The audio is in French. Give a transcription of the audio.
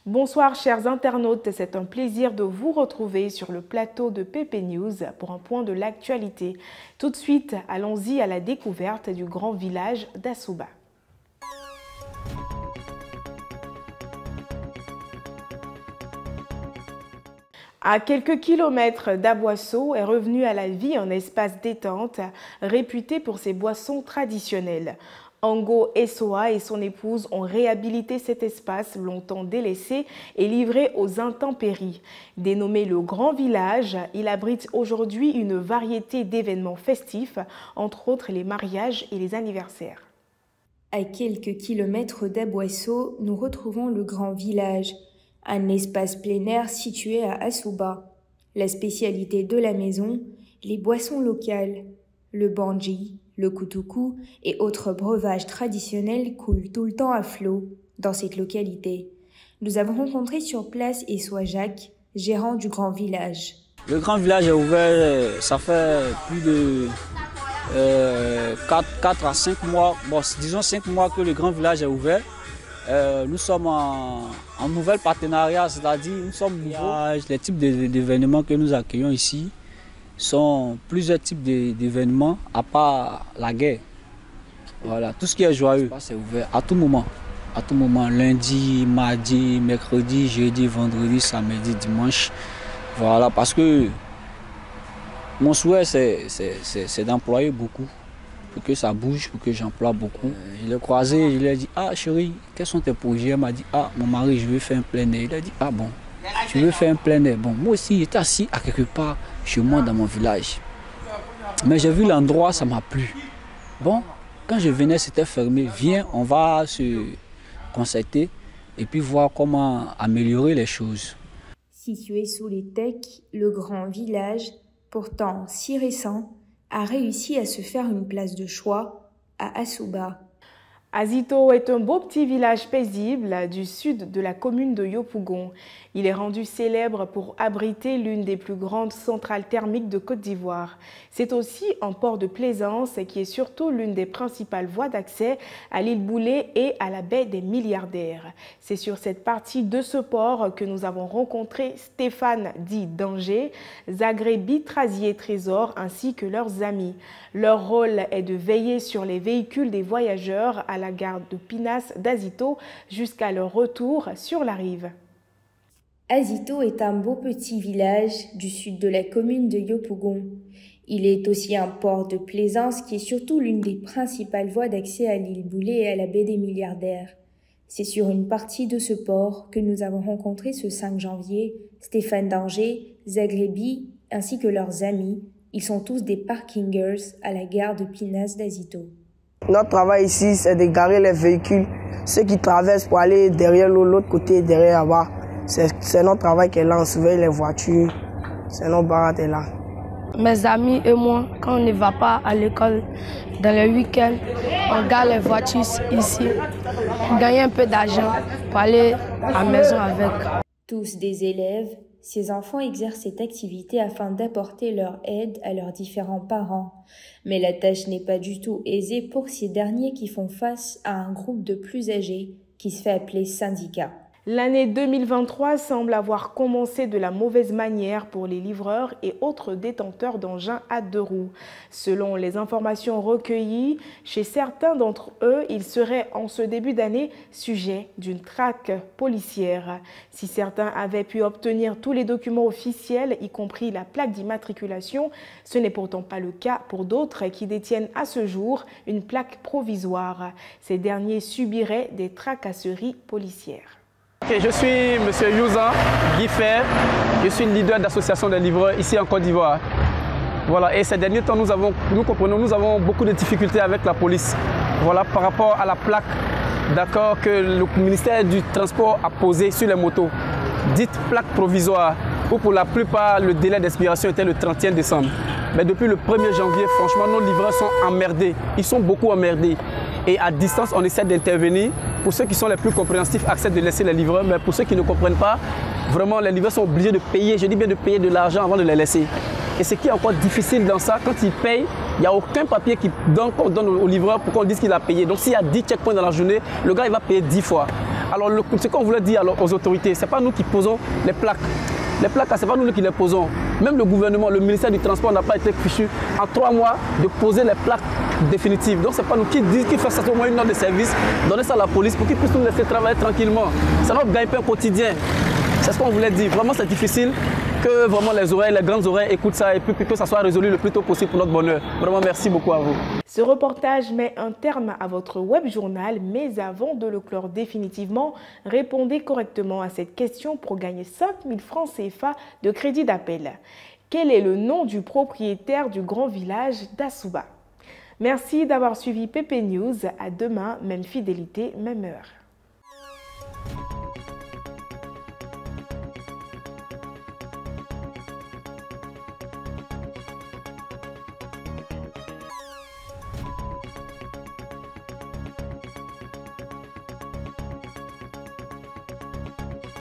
Bonsoir chers internautes, c'est un plaisir de vous retrouver sur le plateau de PP News pour un point de l'actualité. Tout de suite, allons-y à la découverte du grand village d'Assouba. À quelques kilomètres d'Aboisseau est revenu à la vie un espace détente réputé pour ses boissons traditionnelles. Ango Essoa et son épouse ont réhabilité cet espace longtemps délaissé et livré aux intempéries. Dénommé le Grand Village, il abrite aujourd'hui une variété d'événements festifs, entre autres les mariages et les anniversaires. À quelques kilomètres d'Aboisseau, nous retrouvons le Grand Village, un espace plein air situé à Assouba. La spécialité de la maison, les boissons locales. Le bandji, le koutoukou et autres breuvages traditionnels coulent tout le temps à flot dans cette localité. Nous avons rencontré sur place Essoa Jacques, gérant du Grand Village. Le Grand Village est ouvert, ça fait plus de 4 à 5 mois, disons 5 mois que le Grand Village est ouvert. Nous sommes en nouvel partenariat, c'est-à-dire nous sommes nouveaux. Les types d'événements que nous accueillons ici sont plusieurs types d'événements à part la guerre. Voilà, tout ce qui est joyeux, c'est ouvert à tout moment. À tout moment, lundi, mardi, mercredi, jeudi, vendredi, samedi, dimanche. Voilà, parce que mon souhait c'est d'employer beaucoup, pour que ça bouge, pour que j'emploie beaucoup. Je l'ai croisé, je lui ai dit, ah chérie, quels sont tes projets? Elle m'a dit, ah mon mari, je veux faire un plein air. Il a dit, ah bon, tu veux faire un plein air? Bon, moi aussi, j'étais assis à quelque part chez moi dans mon village. Mais j'ai vu l'endroit, ça m'a plu. Bon, quand je venais, c'était fermé. Viens, on va se concerter et puis voir comment améliorer les choses. Situé sous les tecs, le Grand Village, pourtant si récent, a réussi à se faire une place de choix à Assouba. Azito est un beau petit village paisible du sud de la commune de Yopougon. Il est rendu célèbre pour abriter l'une des plus grandes centrales thermiques de Côte d'Ivoire. C'est aussi un port de plaisance qui est surtout l'une des principales voies d'accès à l'île Boulé et à la baie des Milliardaires. C'est sur cette partie de ce port que nous avons rencontré Stéphane dit Danger, Zagrebi Trazier Trésor ainsi que leurs amis. Leur rôle est de veiller sur les véhicules des voyageurs à la gare de Pinas d'Azito jusqu'à leur retour sur la rive. Azito est un beau petit village du sud de la commune de Yopougon. Il est aussi un port de plaisance qui est surtout l'une des principales voies d'accès à l'île Boulé et à la baie des Milliardaires. C'est sur une partie de ce port que nous avons rencontré ce 5 janvier Stéphane Danger, Zagrebi ainsi que leurs amis. Ils sont tous des parkingers à la gare de Pinas d'Azito. Notre travail ici, c'est de garer les véhicules, ceux qui traversent pour aller derrière l'autre côté, derrière là-bas. C'est notre travail qui est là, on surveille les voitures, c'est notre barrette est là. Mes amis et moi, quand on ne va pas à l'école, dans les week-ends, on gare les voitures ici, on gagne un peu d'argent pour aller à la maison avec. Tous des élèves, ces enfants exercent cette activité afin d'apporter leur aide à leurs différents parents. Mais la tâche n'est pas du tout aisée pour ces derniers qui font face à un groupe de plus âgés qui se fait appeler syndicat. L'année 2023 semble avoir commencé de la mauvaise manière pour les livreurs et autres détenteurs d'engins à 2 roues. Selon les informations recueillies, chez certains d'entre eux, ils seraient en ce début d'année sujets d'une traque policière. Si certains avaient pu obtenir tous les documents officiels, y compris la plaque d'immatriculation, ce n'est pourtant pas le cas pour d'autres qui détiennent à ce jour une plaque provisoire. Ces derniers subiraient des tracasseries policières. Je suis M. Youza Guifer, je suis le leader d'association des livreurs ici en Côte d'Ivoire. Voilà, et ces derniers temps, nous avons beaucoup de difficultés avec la police. Voilà, par rapport à la plaque que le ministère du Transport a posée sur les motos, dite plaque provisoire, où pour la plupart le délai d'expiration était le 31 décembre. Mais depuis le 1er janvier, franchement, nos livreurs sont emmerdés. Ils sont beaucoup emmerdés. Et à distance, on essaie d'intervenir. Pour ceux qui sont les plus compréhensifs, acceptent de laisser les livreurs. Mais pour ceux qui ne comprennent pas, vraiment, les livreurs sont obligés de payer, je dis bien de payer de l'argent avant de les laisser. Et ce qui est encore difficile dans ça, quand ils payent, il n'y a aucun papier qu'on donne au livreur pour qu'on dise qu'il a payé. Donc s'il y a 10 checkpoints dans la journée, le gars il va payer 10 fois. Alors, ce qu'on voulait dire aux autorités, ce n'est pas nous qui posons les plaques. Les plaques, ce n'est pas nous qui les posons. Même le gouvernement, le ministère du Transport n'a pas été fichu en 3 mois de poser les plaques définitives. Donc, ce n'est pas nous qui disent qu'il faut au moins une note de service, donner ça à la police pour qu'ils puissent nous laisser travailler tranquillement. C'est notre gagne-pain quotidien. C'est ce qu'on voulait dire. Vraiment, c'est difficile que vraiment les grandes oreilles écoutent ça et puis que ça soit résolu le plus tôt possible pour notre bonheur. Vraiment, merci beaucoup à vous. Ce reportage met un terme à votre web journal, mais avant de le clore définitivement, répondez correctement à cette question pour gagner 5 000 francs CFA de crédit d'appel. Quel est le nom du propriétaire du grand village d'Assouba? Merci d'avoir suivi PP News. À demain, même fidélité, même heure.